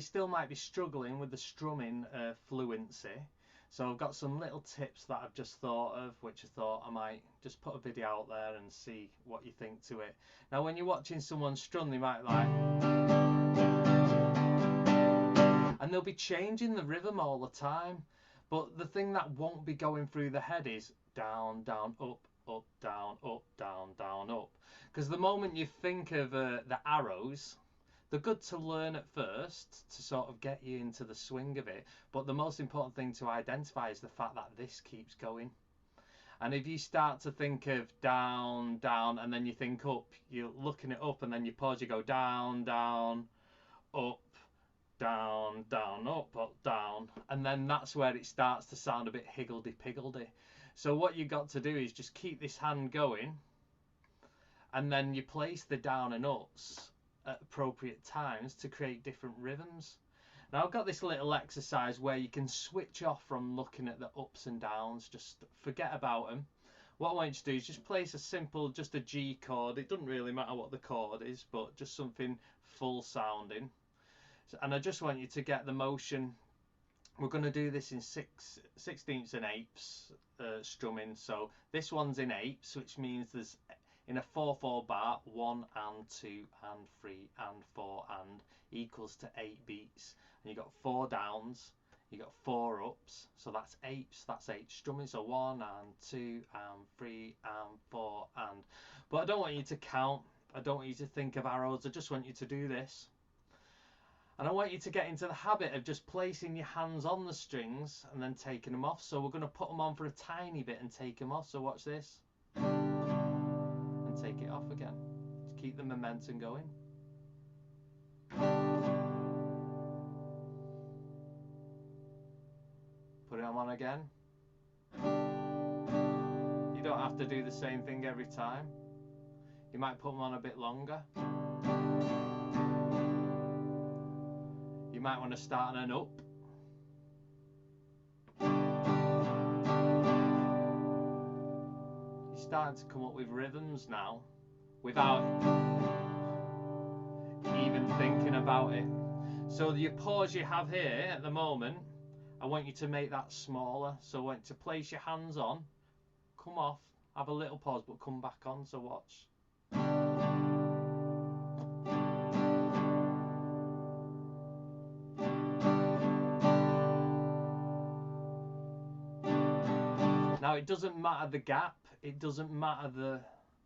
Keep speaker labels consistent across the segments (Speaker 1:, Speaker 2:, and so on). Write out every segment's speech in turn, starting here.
Speaker 1: still might be struggling with the strumming fluency. So I've got some little tips that I've just thought of, which I thought I might just put a video out there and see what you think to it. Now when you're watching someone strum, they might like, and they'll be changing the rhythm all the time, but the thing that won't be going through the head is down, down, up, up, down, up, down, down, up. Because the moment you think of the arrows, they're good to learn at first to sort of get you into the swing of it, but the most important thing to identify is the fact that this keeps going. And if you start to think of down, down, and then you think up, you're looking it up, and then you pause, you go down, down, up, down, down, up, up, down, and then that's where it starts to sound a bit higgledy-piggledy. So what you've got to do is just keep this hand going, and then you place the down and ups at appropriate times to create different rhythms. Now I've got this little exercise where you can switch off from looking at the ups and downs, just forget about them. What I want you to do is just place a simple, just a G chord. It doesn't really matter what the chord is, but just something full sounding. And I just want you to get the motion. We're going to do this in 16ths and eighths strumming. So this one's in eighths, which means there's in a 4/4 bar 1 and 2 and 3 and 4 and equals to 8 beats. And you got 4 downs, you got 4 ups, so that's eighths, that's 8 strumming. So 1 and 2 and 3 and 4 and. But I don't want you to count. I don't want you to think of arrows. I just want you to do this. And I want you to get into the habit of just placing your hands on the strings and then taking them off. So we're going to put them on for a tiny bit and take them off. So watch this. And take it off again. Just keep the momentum going. Put it on again. You don't have to do the same thing every time. You might put them on a bit longer. You might want to start on an up. You're starting to come up with rhythms now without even thinking about it. So the pause you have here at the moment, I want you to make that smaller. So I want you to place your hands on, come off, have a little pause, but come back on. So watch. Now it doesn't matter the gap, it doesn't matter the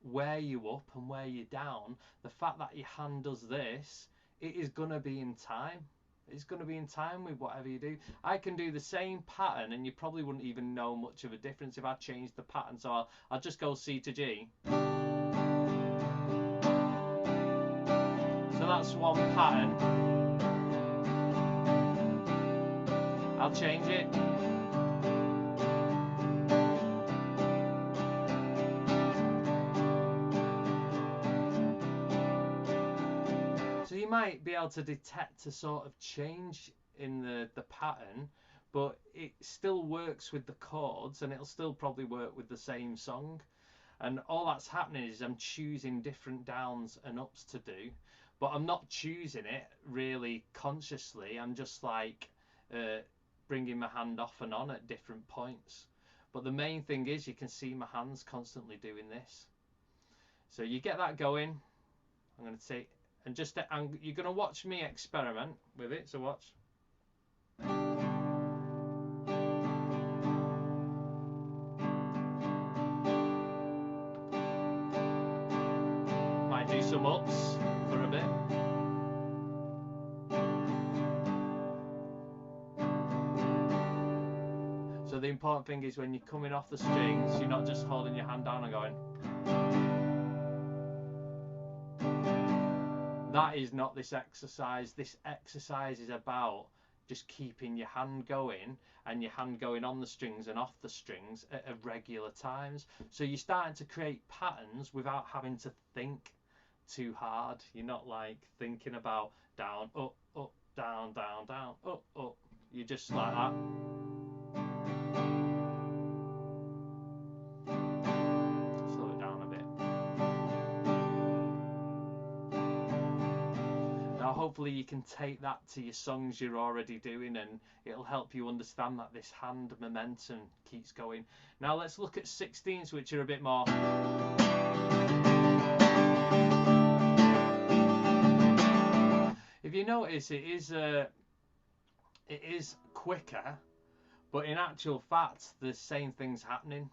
Speaker 1: where you up and where you down. The fact that your hand does this, it is going to be in time. It's going to be in time with whatever you do. I can do the same pattern and you probably wouldn't even know much of a difference if I changed the pattern. So I'll just go C to G. So that's one pattern. I'll change it. So you might be able to detect a sort of change in the pattern, but it still works with the chords and it'll still probably work with the same song. And all that's happening is I'm choosing different downs and ups to do, but I'm not choosing it really consciously. I'm just like bringing my hand off and on at different points. But the main thing is you can see my hands constantly doing this. So you get that going. I'm going to take, and just you're going to watch me experiment with it, so watch. Might do some ups for a bit. So the important thing is when you're coming off the strings, you're not just holding your hand down and going. That is not this exercise. This exercise is about just keeping your hand going and your hand going on the strings and off the strings at regular times. So you're starting to create patterns without having to think too hard. You're not like thinking about down, up, up, down, down, down, up, up. You're just like that. Slow it down a bit. Now hopefully you can take that to your songs you're already doing, and it'll help you understand that this hand momentum keeps going. Now let's look at 16ths, which are a bit more. If you notice, it is quicker, but in actual fact the same thing's happening.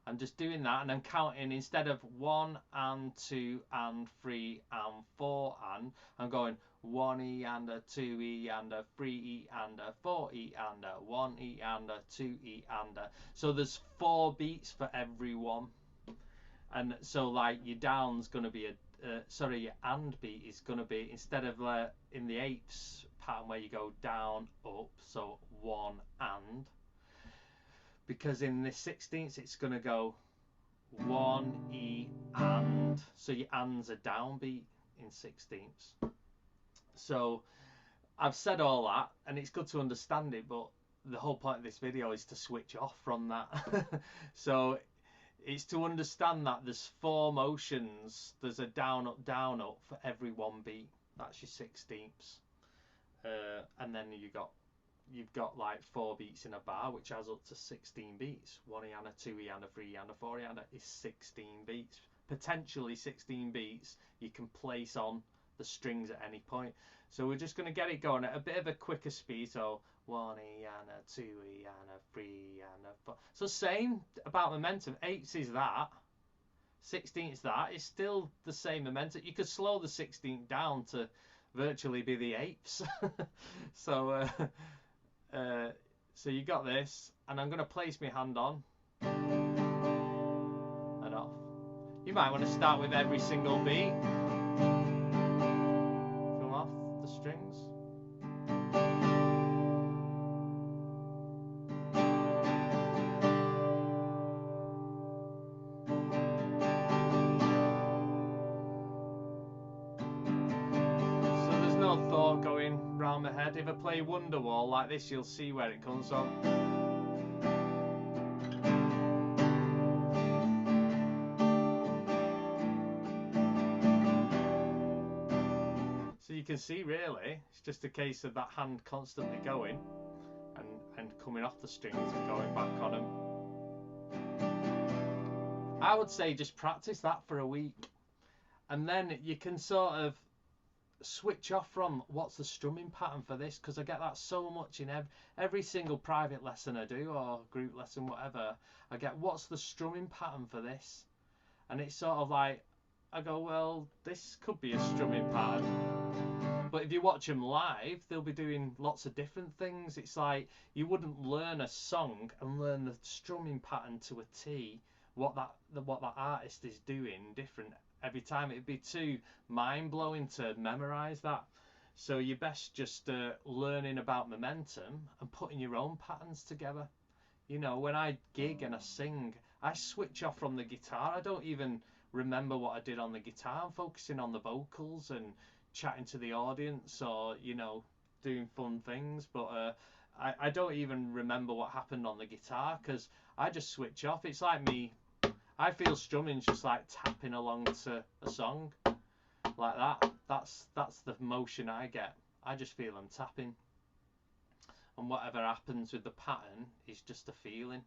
Speaker 1: I'm just doing that, and I'm counting instead of 1 and 2 and 3 and 4 and I'm going 1E and a 2E and a 3E and a 4E and a 1E and a 2E and a, so there's 4 beats for every one. And so like your down's going to be your and beat is going to be, instead of in the 8ths pattern where you go down up, so 1 and, because in the 16ths it's going to go 1E and, so your ands are downbeat in 16ths. So I've said all that, and it's good to understand it, but the whole point of this video is to switch off from that. So it's to understand that there's 4 motions. There's a down up for every one beat. That's your 16ths. And then you've got like 4 beats in a bar, which adds up to 16 beats. 1E and a 2E and a 3E and a 4E and a is 16 beats. Potentially 16 beats you can place on the strings at any point. So we're just going to get it going at a bit of a quicker speed. So 1E and a 2E and a 3E and a 4. So same about momentum. 8ths is that. 16ths that. It's still the same momentum. You could slow the 16th down to virtually be the 8ths. So so you got this, and I'm going to place my hand on and off. You might want to start with every single beat. Come off the strings. So there's no thought going round my head. If I play Wonderwall like this, you'll see where it comes from. So you can see really it's just a case of that hand constantly going and coming off the strings and going back on them. I would say just practice that for a week, and then you can sort of switch off from what's the strumming pattern for this, because I get that so much in every single private lesson I do, or group lesson, whatever. I get, what's the strumming pattern for this? And it's sort of like, I go, well, this could be a strumming pattern. But if you watch them live, they'll be doing lots of different things. It's like you wouldn't learn a song and learn the strumming pattern to a T, what that artist is doing different every time. It'd be too mind-blowing to memorize that. So you're best just learning about momentum and putting your own patterns together. You know, when I gig and I sing, I switch off from the guitar. I don't even remember what I did on the guitar. I'm focusing on the vocals and chatting to the audience, or, you know, doing fun things. But I don't even remember what happened on the guitar, because I just switch off. It's like me, I feel strumming's just like tapping along to a song like that. That's the motion I get. I just feel them tapping, and whatever happens with the pattern is just a feeling.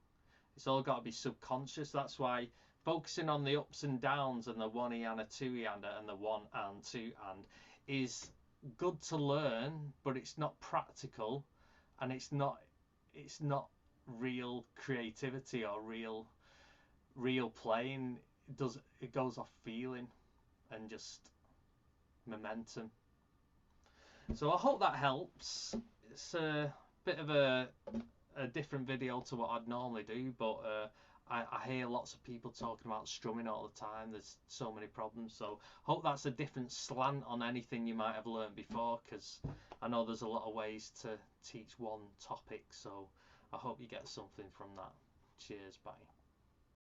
Speaker 1: It's all got to be subconscious. That's why focusing on the ups and downs and the 1E and a 2E and the 1 and 2 and is good to learn, but it's not practical, and it's not real creativity or real playing. It goes off feeling and just momentum. So I hope that helps. It's a bit of a different video to what I'd normally do, but I hear lots of people talking about strumming all the time. There's so many problems, so hope that's a different slant on anything you might have learned before, because I know there's a lot of ways to teach one topic. So I hope you get something from that. Cheers, bye.